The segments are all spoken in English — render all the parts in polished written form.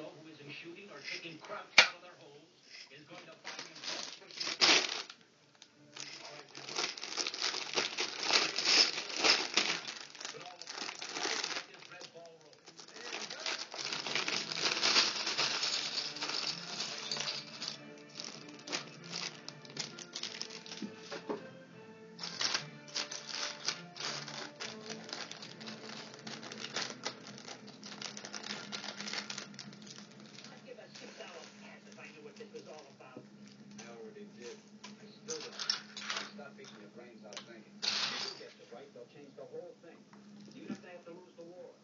casino who isn't shooting or taking crops out of their holes is going to find himself pushing. All right, now. Put all the time to get this red ball rolling. I'd give a $6 pass if I knew what this was all about. I already did. I still don't. Stop beating your brains out thinking. If you get it right, they'll change the whole thing. Even if they have to lose the war.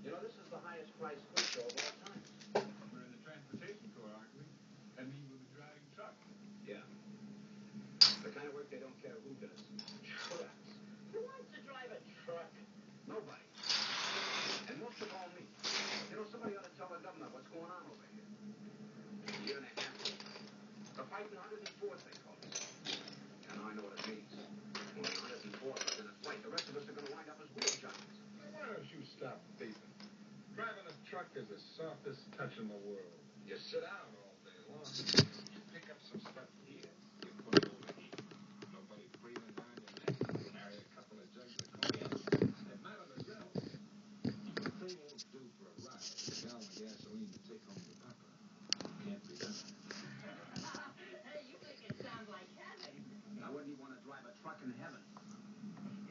You know, this is the highest priced quiz show of all time. We're in the transportation corps, aren't we? And he will be driving truck. Yeah. The kind of work they don't care who does. Trucks. Who wants to drive a truck? Nobody. And most of all, me. You know, somebody ought to tell the government what's going on over here. A year and a half ago. The fighting 104th, they call it. And I know what it means. Only 104 are in a fight. The rest of us are going to wind up as wheel giants. Why don't you stop thieving? Driving a truck is the softest touch in the world. You sit down all day long. You pick up some stuff here. You put it over here. Nobody breathing down your neck. You carry a couple of jugs of cognac. And matter the girl. The thing won't do for a ride. A gallon of gasoline to take home to Papa. Can't be done. Hey, you make it sound like heaven. Now, wouldn't you want to drive a truck in heaven?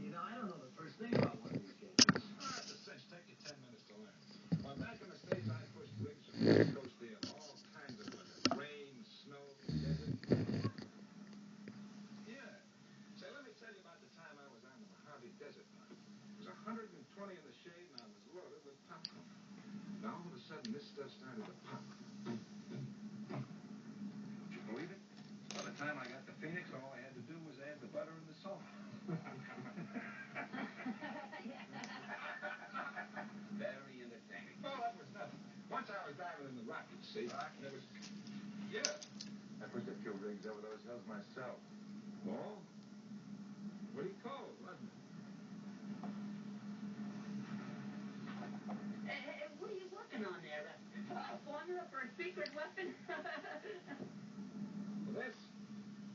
You know, I don't know the first thing about one of these games. At the cinch, take you 10 minutes to learn. Well, back in the States, I pushed rigs from the East Coast there. All kinds of weather. Rain, snow, desert. Yeah. Say, let me tell you about the time I was on the Mojave Desert. It was 120 in the shade, and I was loaded with popcorn. Now, all of a sudden, this stuff started to pop. Would you believe it? By the time I got to Phoenix, all I had to do was add the butter and the salt. Very entertaining. Oh, that was nothing. Once I was diving in the Rockies, see? There was... Yeah. I pushed a few rigs over those hills myself. Oh? Pretty cold, wasn't it? Hey, what are you working on there? A formula for a secret weapon?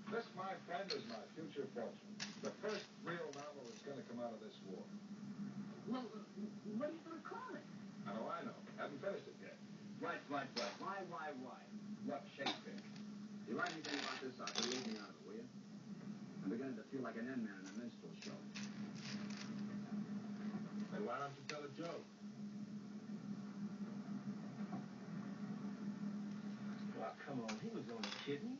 This, my friend, is my future fortune. The first real novel that's going to come out of this war. Well, what are you going to call it? How do I know? Haven't finished it yet. Right. Why? Look, Shakespeare. You write anything about this out, leave me out of it, will you? I'm beginning to feel like an in-man in a minstrel show. Then why don't you tell a joke? Well, come on. He was only kidding.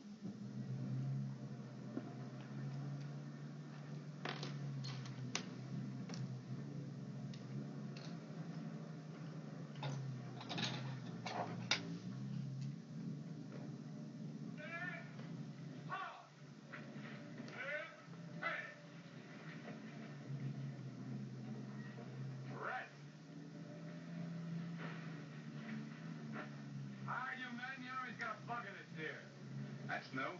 That's new.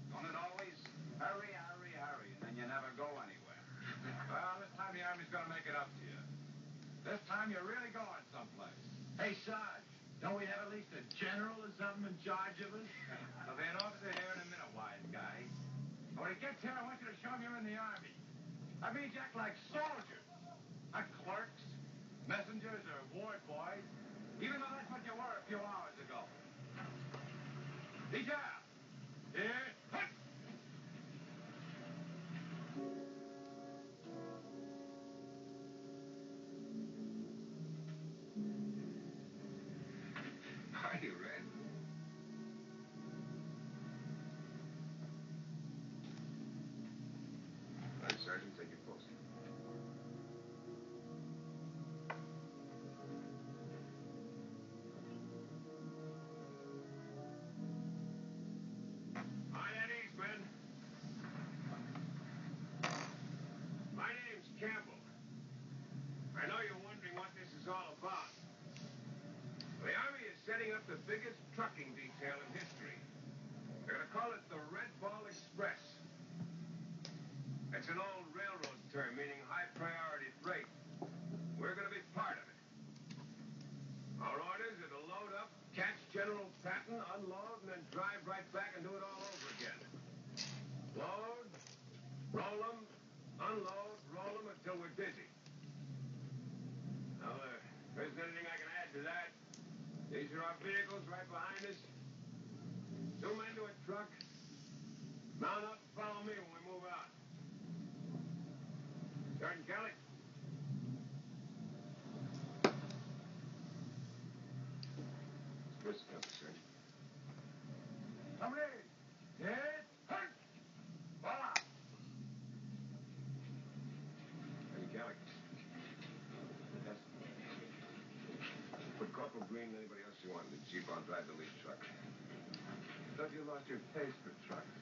Don't it always? Hurry, and then you never go anywhere. Well, this time the Army's going to make it up to you. This time you're really going someplace. Hey, Sarge, don't we have at least a general or something in charge of us? There'll be an officer here in a minute, wise guy. When he gets here, I want you to show him you're in the Army. That means you act like soldiers, not clerks, messengers, or ward boys, even though that's what you were a few hours ago. He's out. Here. Hut. Are you ready? All right, Sergeant, take your post. Hi, at ease, men. My name's Campbell. I know you're wondering what this is all about. The Army is setting up the biggest trucking detail in history. They're going to call it the Red Ball Express. It's an old railroad term meaning high-priority freight. We're going to be part of it. Our orders are to load up Catch General Patton, unload, and then drive right back and do it all over again. Load, roll them, unload, roll them until we're dizzy. Now, there isn't anything I can add to that. These are our vehicles right behind us. 2 men to a truck. Mount up and follow me when we move out. Sergeant Kelly? First cover, Sergeant. Somebody! Yes? Hurt! Voila! Sergeant Kelly. Yes. Put Corporal Green and anybody else you want in the Jeep on drive the lead truck. Thought you lost your taste for trucks.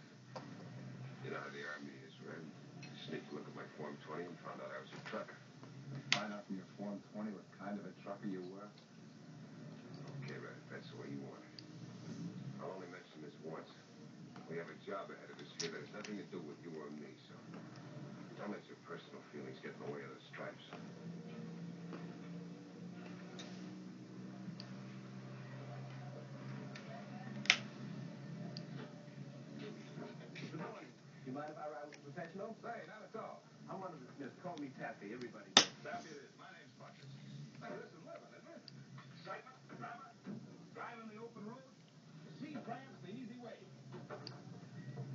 You know how the Army is, right? Sneaked a look at my Form 20 and found out I was a trucker. Find out from your Form 20 what kind of a trucker you were. Okay, Red, if that's the way you want it. I'll only mention this once. We have a job ahead of us here that has nothing to do with you or me, so don't let your personal feelings get in the way of the stripes. Good morning. You mind if I ride with a professional? Say, not at all. I'm one of the Smiths. Call me Taffy. Everybody. Happy it is. My name's Buckets. Hey, this is living, isn't it? Excitement, drama, driving the open road. See, France, the easy way.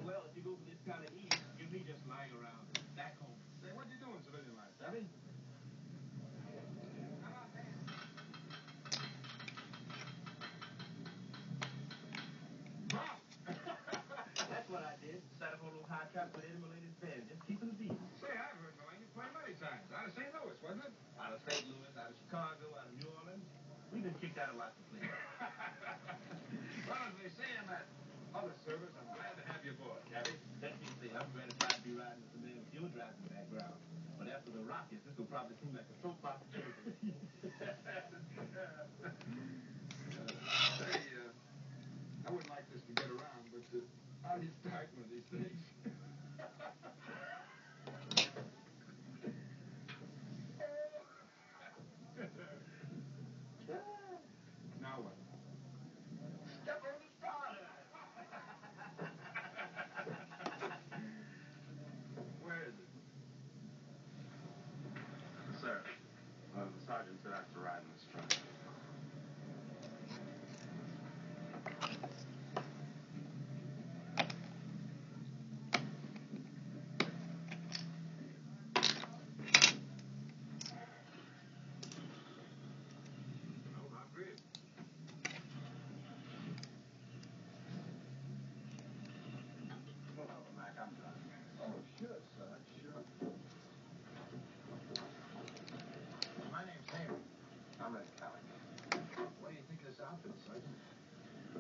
Well, if you go for this kind of ease, you'll be just lying around back home. Say, what you doing, civilian life? Taffy? Mom! That's what I did. Sat up on those high traps with Eddie Mulaney's band, just keeping the beat. Say, I've heard Mulaney play many times. Out of St. Louis, wasn't it? Out of St. Louis, out of Chicago, out of New Orleans. We've been kicked out of lots of places. Well, as they say in that other service, I'm glad to have you aboard, Gabby. Let me say, I'm gratified to be riding with the man with your driving background. But after the Rockies, this will probably seem like a soap opera to me. Say, I wouldn't like this to get around, but how do you start one of these things? Now what? Step on the starter. Where is it? Sir, the sergeant said I have to ride in this truck. No, not really. Well, Mac, I'm done. Oh, sure, son, sure. My name's Henry. I'm Ed Calic. What do you think of this outfit, Sergeant?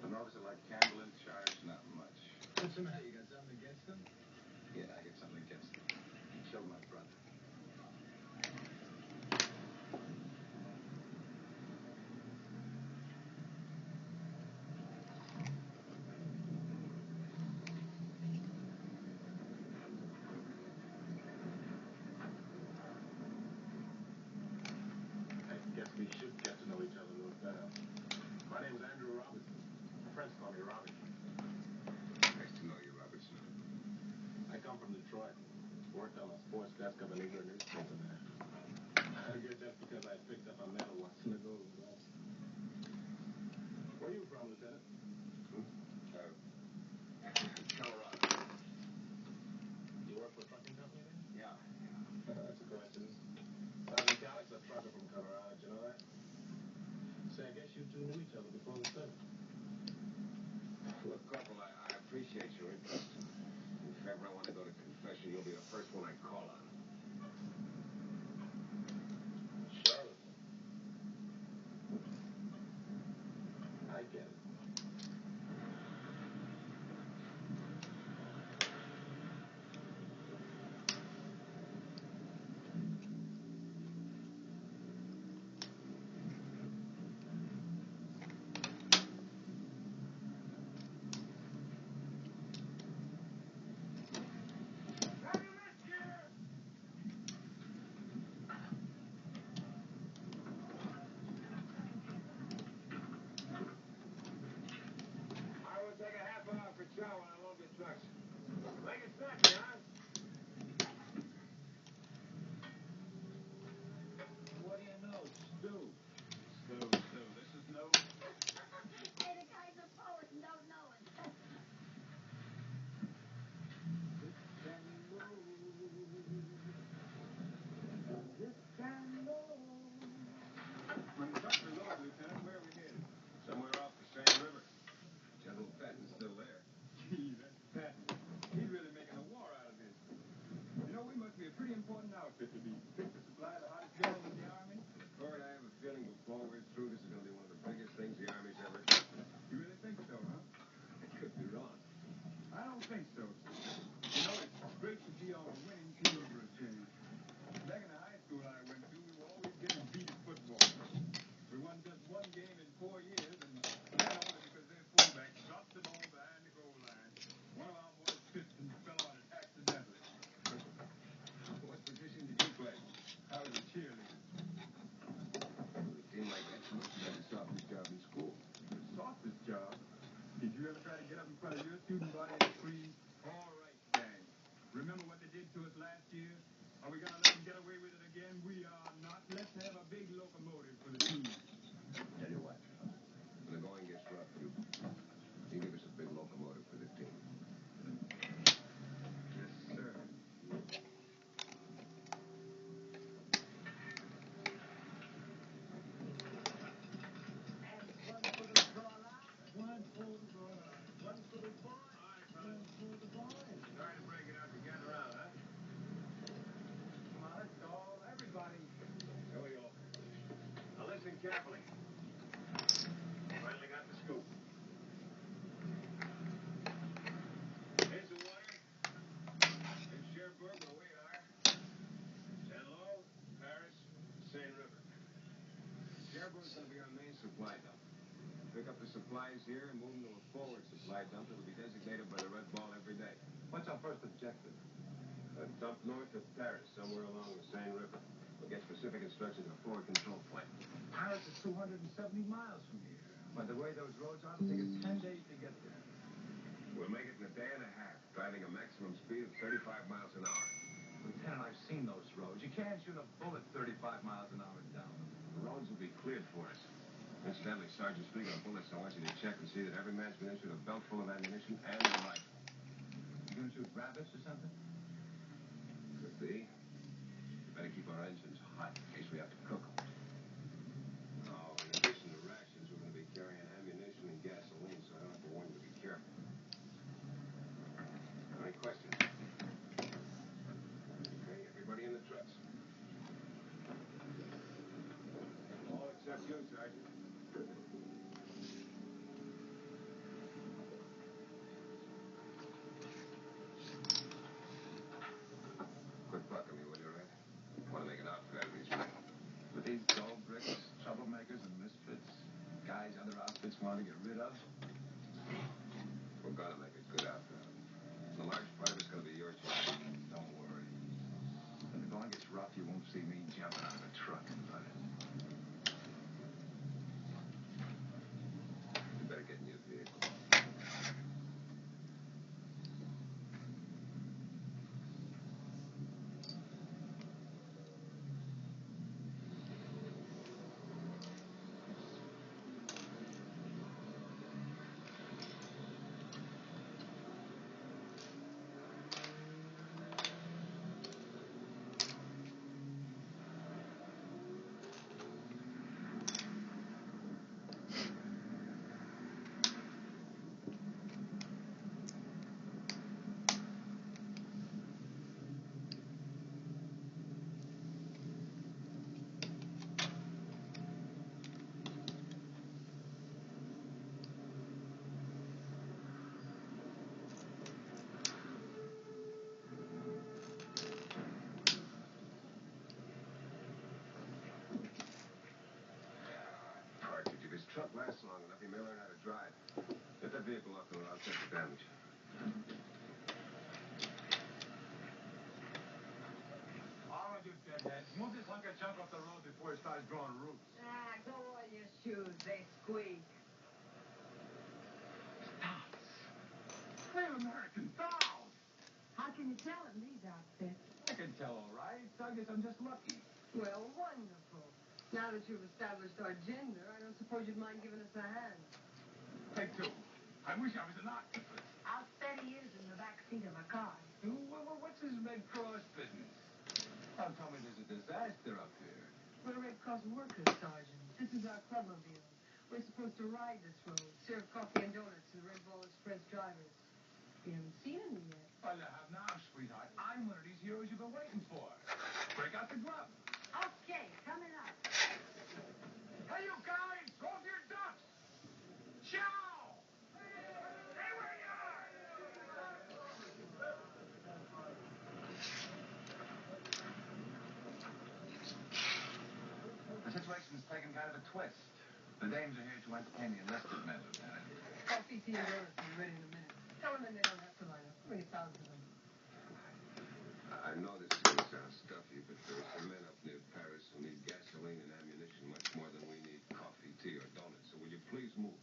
An officer like Campbell in charge? Not much. What's the matter? You got something against them? Yeah, I get something against him. He killed my brother. I guess we should get to know each other a little better. My name's Andrew Robertson. My friends call me Robbie. Nice to know you, Robertson. I come from Detroit. Worked on a sports desk of a Negro newspaper there. I guess that's because I picked up a medal once in the Golden Gloves. Where are you from, Lieutenant? Colorado. You work for a trucking company then? Yeah. That's a coincidence. Sergeant Calic's a trucker from Colorado. Did you know that? Say, I guess you two knew each other before the service. Look, Corporal, I appreciate your interest. If ever I want to go to confession, you'll be the first one I call on. Charlotte. I get it. Have you missed here? outfit to be fit to supply the hottest guys in the Army? Court, I have a feeling before we're through, this is going to be one of the biggest things the Army's ever done. You really think so, huh? I could be wrong. I don't think so. You know, it's great to be on a winning team for a change. Back in the high school I went to, we were always getting beat at football. We won just one game in 4 years, and that only because their fullback dropped the ball behind the goal line. One of our boys tripped and fell on it accidentally. What position did you play? I was a cheerleader. It seemed like that's must have been the softest job in school. The softest job. Did you ever try to get up in front of your student body and scream, "All right, gang. Remember what they did to us last year? Are we going to let them get away with it again? We are not. Let's have a big locomotive for the team." Tell you what, when the going gets rough, you give us a big locomotive for the team. Yes, sir. Sorry to break it up. You gather around, huh? Come on, let's go. Everybody. Here we go. Now listen carefully. Finally got the scoop. Here's the water. Here's Cherbourg, where we are. Saint-Lô, Paris, Seine River. Cherbourg's going to be our main supply dump. Pick up the supplies here and move them to a forward supply dump that will be designated by the red ball every day. What's our first objective? A dump north of Paris, somewhere along the Seine River. We'll get specific instructions of a forward control point. Paris is 270 miles from here. By the way those roads are, it'll take us 10 days to get there. We'll make it in a day and a half, driving a maximum speed of 35 miles an hour. Lieutenant, I've seen those roads. You can't shoot a bullet 35 miles an hour down them. The roads will be cleared for us. Incidentally, Sergeant, speaking of bullets, I want you to check and see that every man's been issued a belt full of ammunition and a rifle. You gonna shoot rabbits or something? Could be. We better keep our engines hot in case we have to cook them. Oh, in addition to rations, we're going to be carrying ammunition and gasoline, so I don't have to warn you to be careful. Any questions? Okay, everybody in the trucks. All except you, Sergeant. Quit bucking me, will you, Red? Want to make an outfit out of these men. With these dull bricks, troublemakers, and misfits, guys other outfits want to get rid of. We're going to make a good outfit out of them. The large part of it's going to be your job. Don't worry. When the going gets rough, you won't see me jumping out of a truck and running. You better get in your vehicle. Partridge, if his truck lasts long enough, he may learn how to drive. Get that vehicle off the road. I'll check the damage. All right, you deadhead. Move this hunk of junk off the road before it starts drawing roots. Ah, go on your shoes. They squeak. Dolls. They're American dolls. How can you tell in these outfits? I can tell, all right. I guess I'm just lucky. Well, wonderful. Now that you've established our gender, I don't suppose you'd mind giving us a hand. Take two. I wish I was an octopus. I'll spend years in the back seat of a car. What's his Red Cross business? Don't tell me there's a disaster up here. We're Red Cross workers, Sergeant. This is our clubmobile. We're supposed to ride this road, serve coffee and donuts to the Red Ball Express drivers. We haven't seen any yet. Well, you have now, sweetheart. I'm one of these heroes you've been waiting for. Break out the glove. Okay, coming up. Hey, you guys! Hold your ducks! Chow! Stay where you are! The situation's taken kind of a twist. The dames are here to entertain the enlisted men, Lieutenant. Coffee, tea, and donuts will be ready in a minute. Tell them they don't have to line up. Bring 1,000 of them. I know this is going to sound stuffy, but there are some men up near Paris who need gasoline and ammunition much more than we need coffee, tea, or donuts. So will you please move?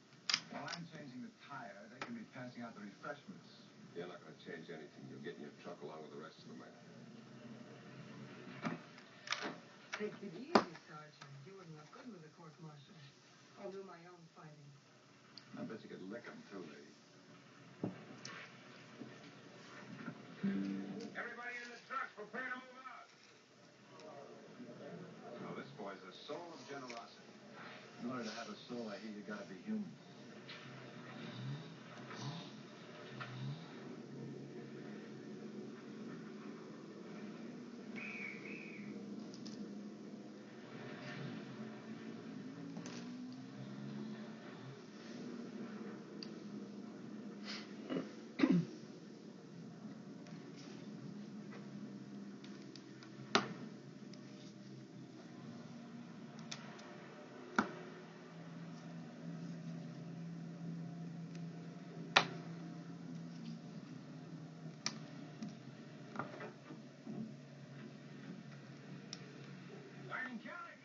While I'm changing the tire, they can be passing out the refreshments. You're not going to change anything. You'll get in your truck along with the rest of the men. Take it easy, Sergeant. You wouldn't look good with a court-martial. I'll do my own fighting. I bet you could lick them, too, lady. Everybody in the trucks, prepare to move out. So this boy's a soul of generosity. In order to have a soul, I hear you gotta be human. Sergeant Kelly!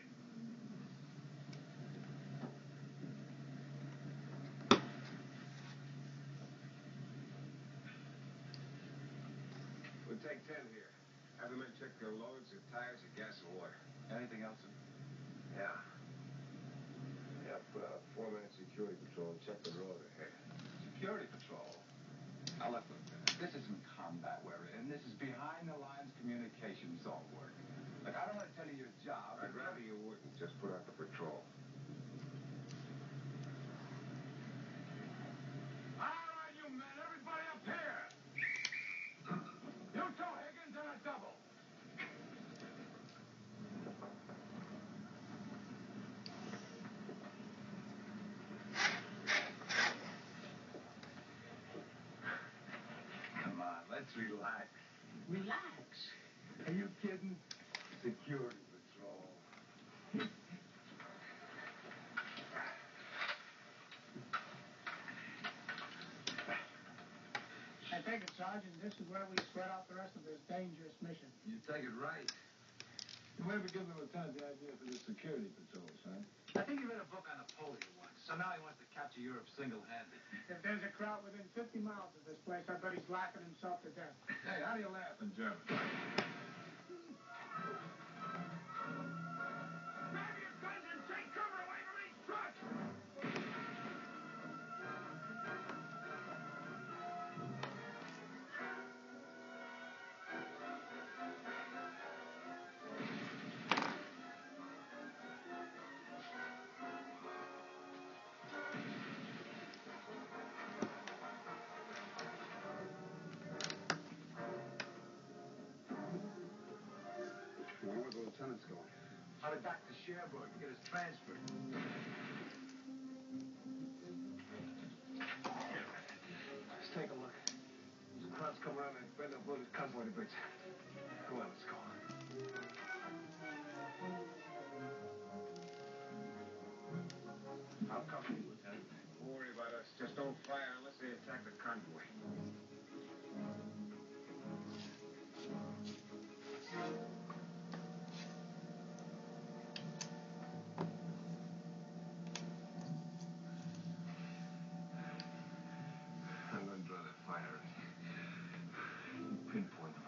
We'll take 10 here. Have the men check their loads, their tires, their gas, and water. Anything else? Yeah. Yep, four-man security patrol. Check the road ahead. Security patrol. Now look, Lieutenant, this isn't combat we're in. This is behind-the-lines communication zone work. Look, I don't want to tell you your job. I'd rather you wouldn't. Just put out the patrol. All right, you men, everybody up here. You two Higgins and a double. Come on, let's relax. Relax. Are you kidding? Security patrol. I take it, Sergeant, this is where we sweat out the rest of this dangerous mission. You take it right. You ever give the lieutenant the idea for this security patrol, son? I think he read a book on Napoleon once, so now he wants to capture Europe single-handed. If there's a crowd within 50 miles of this place, I bet he's laughing himself to death. Hey, how do you laugh in German? Grab your guns and take cover away from these trucks! I wonder where the lieutenant's going. Probably back to Cherbourg to get his transfer. Let's take a look. Those crowds come around and bend up loaded convoy to bits. Come on, let's go. I'll cover you, Lieutenant. Don't worry about us. Just don't fire unless they attack the convoy. I'm going to draw that fire. Pinpoint them.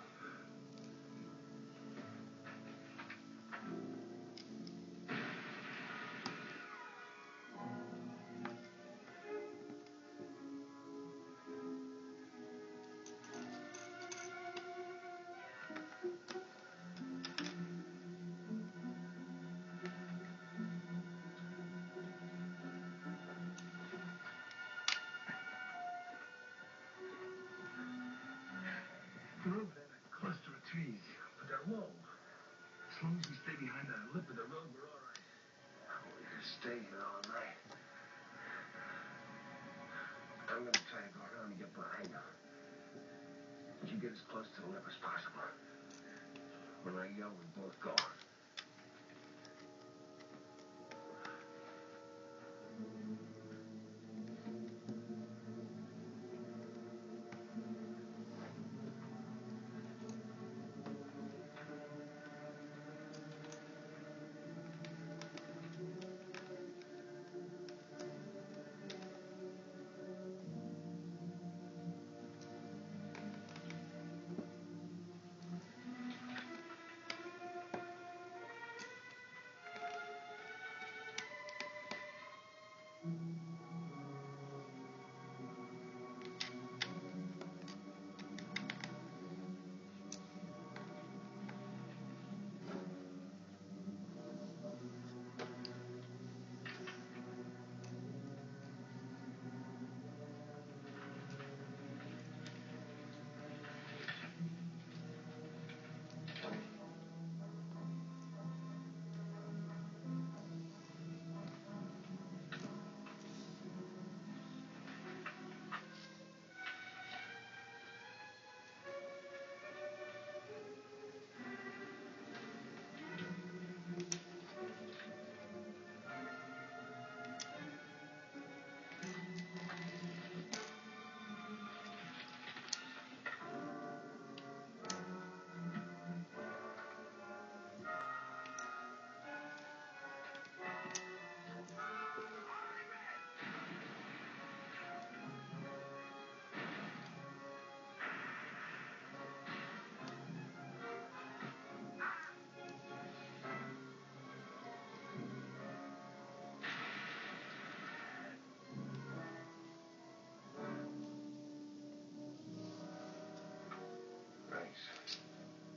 We're over there in a cluster of trees, but they're low. As long as we stay behind the lip of the road, we're all right. We could stay here all night. I'm gonna try to go around and get behind them. You get as close to the lip as possible. When I yell, we both go.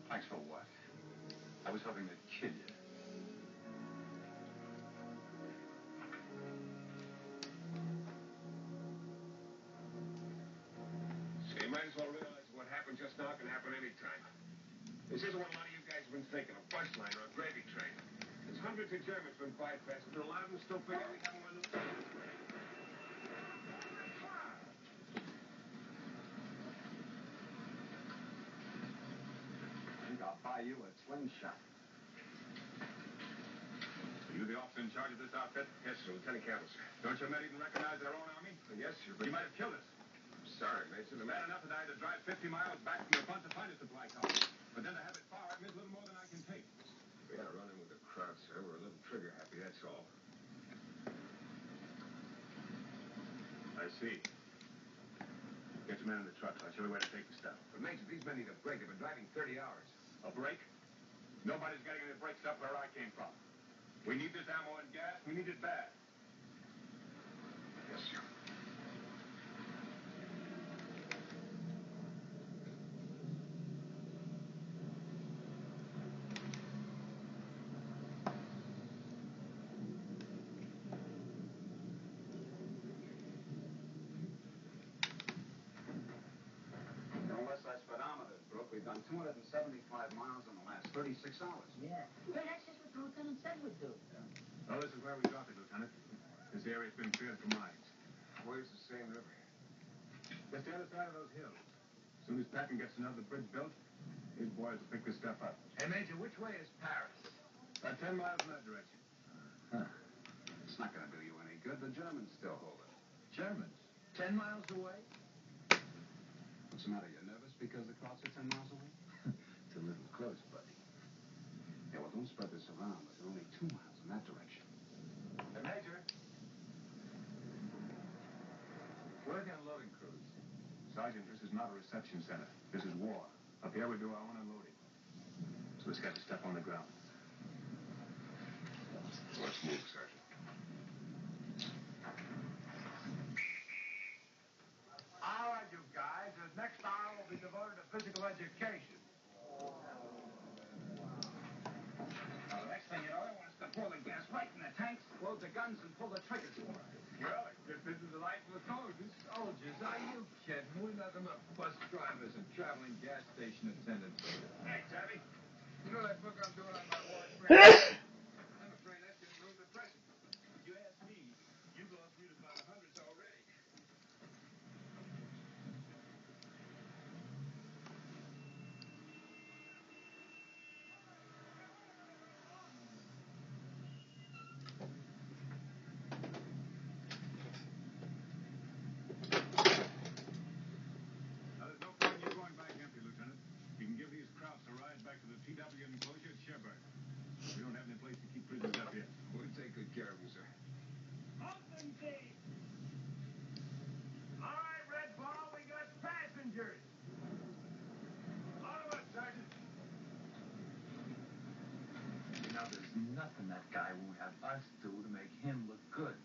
Thanks for what? I was hoping they'd kill you. So you might as well realize what happened just now can happen anytime. This isn't what a lot of you guys have been thinking, a bus line or a gravy train. There's hundreds of Germans been bypassed, and a lot of them still figure we haven't run the... I'll buy you a slingshot. Are you the officer in charge of this outfit? Yes, sir, Lieutenant Campbell, sir. Don't your men even recognize their own army? Yes, sir, but... You might have killed us. I'm sorry, Mason. It's bad enough that I had to drive 50 miles back from the front to find a supply car. But then to have it fired means little more than I can take. We had to run in with the crowd, sir. We're a little trigger happy, that's all. I see. Get your men in the truck. I'll show you where to take the stuff. But, Major, these men need a break. They've been driving 30 hours. A break? Nobody's getting any breaks up where I came from. We need this ammo and gas. We need it bad. Yes, sir. Unless our speedometer's broke, we've done 275 miles in the last 36 hours. Yeah. Well, that's just what the lieutenant said we'd do. Well, this is where we drop it, Lieutenant. This area's been cleared for mines. Where's the same river? Just the other side of those hills. As soon as Patton gets another bridge built, his boys will pick this stuff up. Hey, Major, which way is Paris? About 10 miles in that direction. Huh. It's not going to do you any good. The Germans still hold it. Germans? 10 miles away? What's the matter? You're nervous because the crops are 10 miles away? It's a little close, buddy. Yeah, well, don't spread this around. There's only 2 miles in that direction. Hey, Major. We're the unloading crews. Sergeant, this is not a reception center. This is war. Up here we do our own unloading. So let's get the stuff on the ground. Let's move, Sergeant. All right, you guys. The next hour will be devoted to physical education. Now, the next thing you know, they want us to pour the gas right in the tanks, load the guns, and pull the triggers for it. Well, I guess this is the life of a soldier. Soldiers, are you kidding? We're nothing but bus drivers and traveling gas station I'm afraid that's getting a little depressing. If you ask me, you've gone through to about 100s already. Now, there's no point in you going back empty, Lieutenant. You can give these Krauts a ride back to the TW enclosure at Sherburne. We don't have any place to keep prisoners up here. We'll take good care of them, sir. Open gate! All right, Red Ball, we got passengers. All of us, Sergeant. Now, there's nothing that guy won't have us do to make him look good.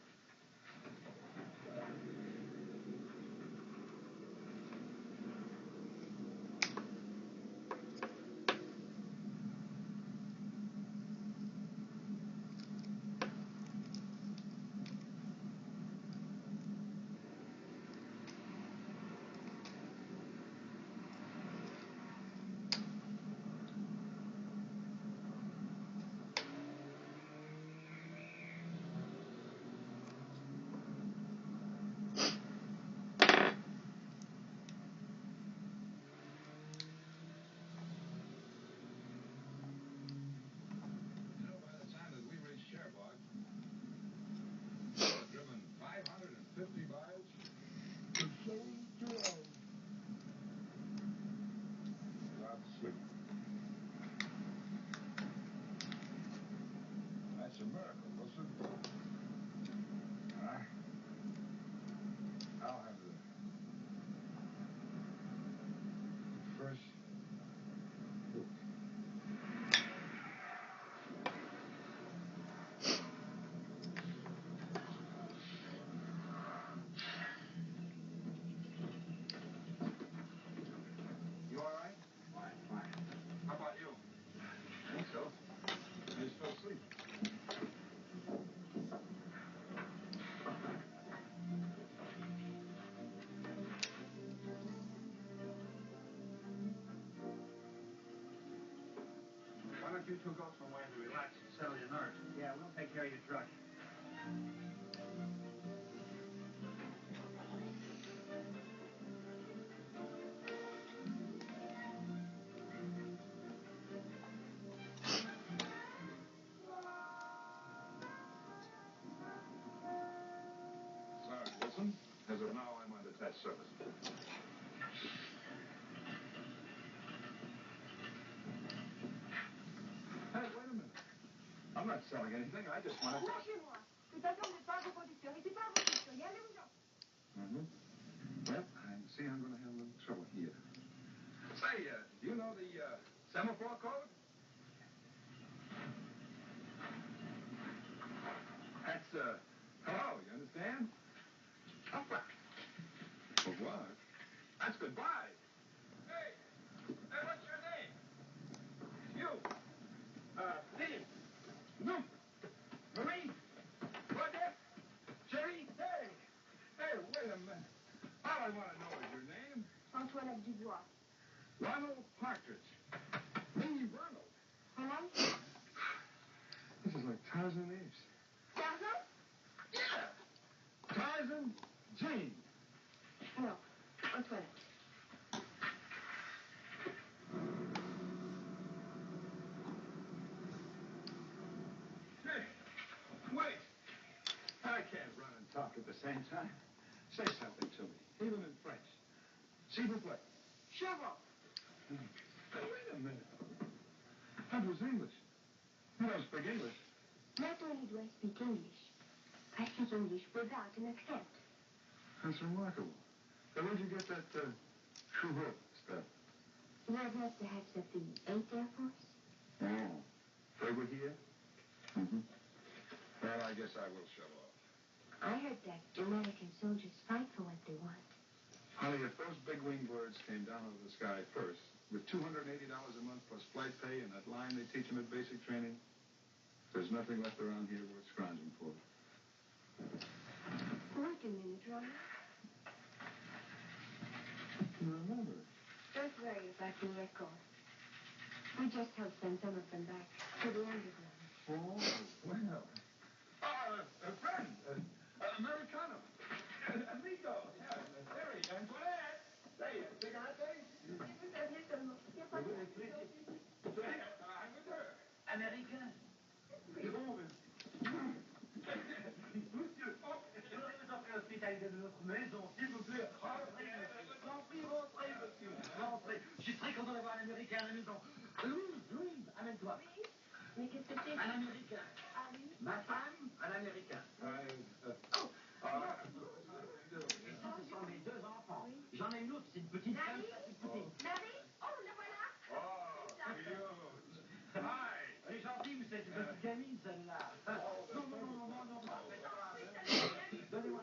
You know, by the time that we reach Sherburne, we'll have driven 550 miles. Without sleep. That's a miracle, Wilson. I'll have the first book. You all right? Fine. How about you? I think so. I just fell asleep. Why don't you two go somewhere to relax and settle your nerves? Yeah, we'll take care of your truck. Sorry, Wilson. As of now, I'm on detached service. Hey, wait a minute. I'm not selling anything. I just want to... Lâchez-moi. De toute façon, vous n'êtes pas vos conducteurs. Et c'est pas vos questions. Y allez-vous-en. Well, I see I'm going to have a little trouble here. Say, do you know the semaphore code? That's, hello, you understand? Up what? For what? That's goodbye. Hey, what's your name? You. Steve. Nook. Marie. Claudette. Jerry. Hey, wait a minute. All I want to know is your name. Antoinette Dubois. Ronald Partridge. Me, Ronald. Comment? This is like Tarzan Apes. Tarzan? Yeah. Tarzan Jane. No. Antoinette. Hey, wait. I can't run and talk at the same time. Say something to me, even in French. S'il vous plaît. Sherlock. Hey, wait a minute. That was English. You don't speak English. Not only do I speak English, I speak English without an accent. That's remarkable. Now, where'd you get that, chevaux stuff? Was that perhaps of the 8th Air Force? Oh. They were here? Mm-hmm. Well, I guess I will show off. I heard that American soldiers fight for what they want. Honey, if those big wing birds came down out of the sky first, with $280 a month plus flight pay and that line they teach them at basic training, there's nothing left around here worth scrounging for. Wait a minute, Ronald. You remember? Don't worry about the record. We just helped send some of them back to the underground. Oh, well. Friend. Americano. Amigo. Yeah, Terry. Antoinette. Hey, big hot day? Si vous saviez seulement. Il n'y a pas de I'm with her. Américain. Bon, monsieur. Oh, Je voudrais vous offrir l'hospitalité de notre maison, s'il vous plaît. Entrez, monsieur. Entrez. Je suis très content d'avoir un Américain à la maison. Louise, amène-toi. Oui. Mais qu'est-ce que c'est? Un Américain. Ah oui. Ma femme, un Américain. Et ça, ce sont mes deux enfants. Oui. J'en ai une autre, c'est une petite femme, Marie? ça, c'est petite. Marie? Oh, la voilà. Oh, huge. Hi. Elle est gentille, mais c'est une petite gamine, celle-là. Non, pas faites pas. Donnez-moi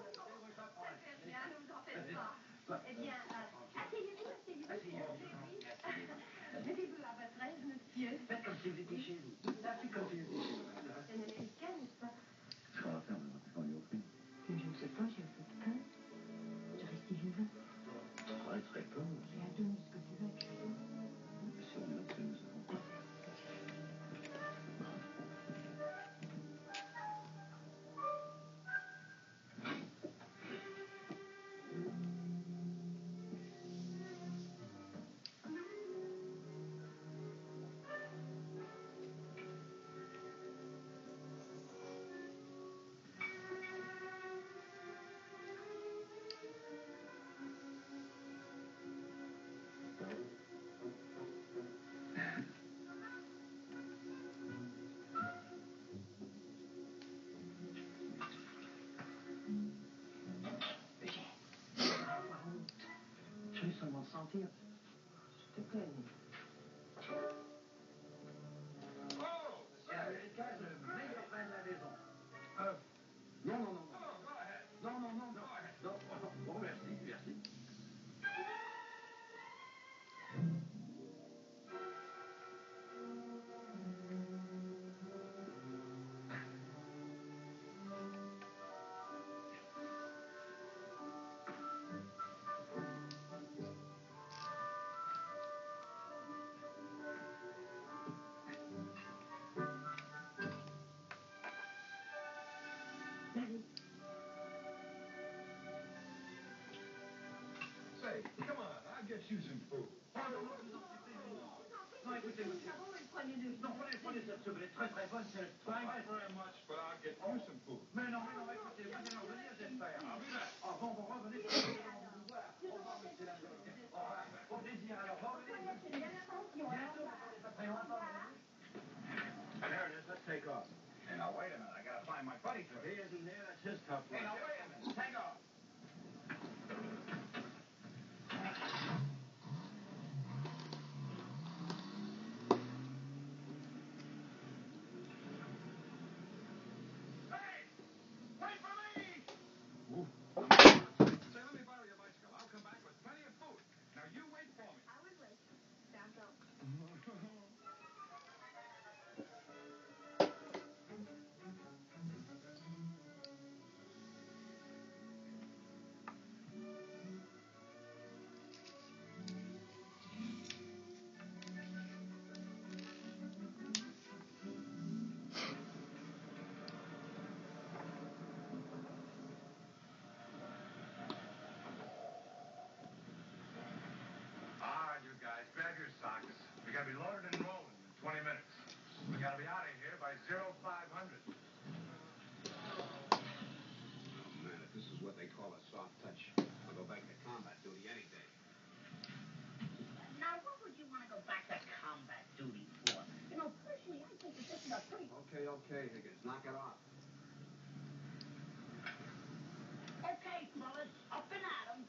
ça prend. Ça fait rien, ne vous en faites pas. Eh bien, asseyez-vous. Mettez-vous à votre aise, monsieur. Faites comme si vous étiez chez vous. Tout à fait comme si vous étiez chez vous. C'est un américain, n'est-ce pas? Ce qu'on va faire maintenant, c'est qu'on lui offre. Je ne sais pas, j'ai fait de cœur. Je reste vivant. Ouais, très peu. J'ai hâte de ce que tu veux, Château. Si on le fait, nous savons quoi. Je vais seulement sentir. Je te plaît. Oh, c'est l'Américain, c'est le meilleur vin de la maison. Non. Oh, go ahead. Non. Bon, merci. Marie. Say, come on, I'll get you some food. Oh non, je vous en supplie. Non, écoutez, Nous monsieur. avons une poignée de Non, prenez cette soupe, elle est très bonne, c'est le Thank pain. you very much, but I'll get you some food. Mais non, écoutez, vous allez revenir, j'espère. I'll be back. Ah bon, revenez, parce que nous allons vous voir. Au revoir, monsieur l'Américain. Au revoir. Au plaisir, alors, revenez. C'est bien attention. Bientôt, vous n'allez pas très longtemps. And there it is. Let's take off. Hey, now, wait a minute. I gotta find my buddy first. He isn't there, that's his tough Hey, now, luck. wait a minute. Take off. Hey! Wait for me! Say, let me borrow your bicycle. I'll come back with plenty of food. Now, you wait for me. I will wait. Down go. All right, you guys, grab your socks. We gotta be loaded and rolling in 20 minutes. We gotta be out of here by 0500. Oh, man, if this is what they call a soft touch, I'll go back to combat duty any day. Now, what would you want to go back to combat duty for? You know, personally, I think that this is a pretty... Okay, Higgins, knock it off. Okay, fellas, up and at 'em.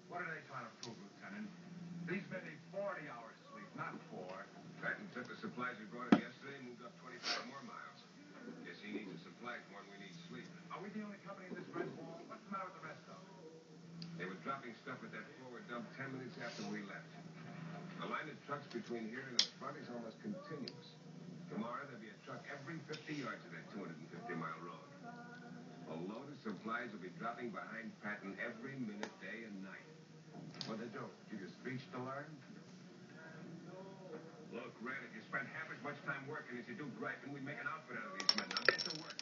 What are they trying to prove, Lieutenant? These men need 40 hours sleep, not 4. Patton took the supplies we brought him yesterday and moved up 25 more miles. Guess he needs the supplies more than we need sleep. Are we the only company in this red wall? What's the matter with the rest of them? They were dropping stuff at that forward dump 10 minutes after we left. The line of trucks between here and the front is almost continuous. Tomorrow, there'll be a truck every 50 yards of that 250-mile road. A load of supplies will be dropping behind Patton every minute, day and night. What they do? Give you speech to learn? Look, Red, if you spend half as much time working as you do griping, we'd make an outfit out of these men. Now get to work.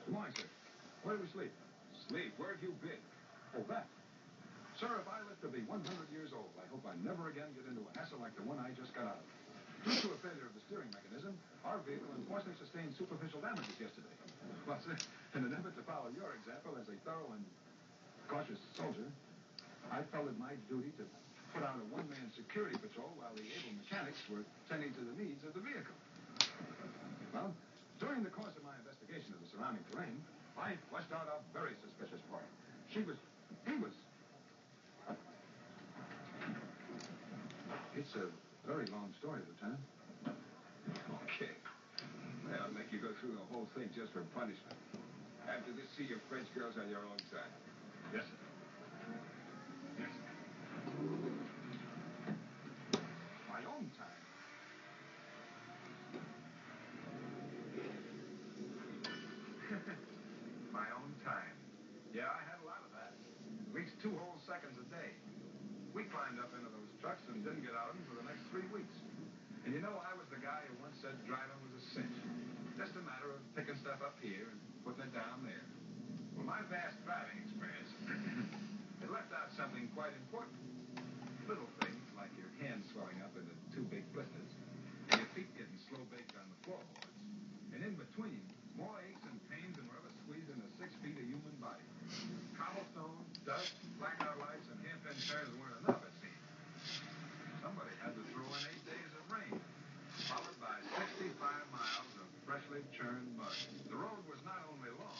Good morning, sir. Where do we sleep? Sleep, where have you been? Oh, that. Sir, if I live to be 100 years old, I hope I never again get into a hassle like the one I just got out of. Due to a failure of the steering mechanism, our vehicle unfortunately sustained superficial damages yesterday. Well, sir, in an effort to follow your example as a thorough and cautious soldier, I felt it my duty to put out a one-man security patrol while the able mechanics were tending to the needs of the vehicle. Well, during the course of my investigation of the surrounding terrain, I flushed out a very suspicious party. He was... It's a very long story, Lieutenant. Okay. I'll make you go through the whole thing just for punishment. After this, see your French girls on your own side. Yes, sir. Yes, sir. My own time. My own time. Yeah, I had a lot of that. At least 2 whole seconds a day. We climbed up into those trucks and didn't get out of them for the next 3 weeks. And you know, I was the guy who once said driving was a cinch. Just a matter of picking stuff up here and putting it down there. Well, my vast driving experience, it left out something quite important. Little things like your hands swelling up into 2 big blisters, and your feet getting slow baked on the floorboards. And in between, more aches and pains than were ever squeezed into 6 feet of human body. Cobblestone, dust, blackout lights, and hairpin turns weren't enough, it seemed. Somebody had to throw in 8 days of rain, followed by 65 miles of freshly churned mud. The road was not only long,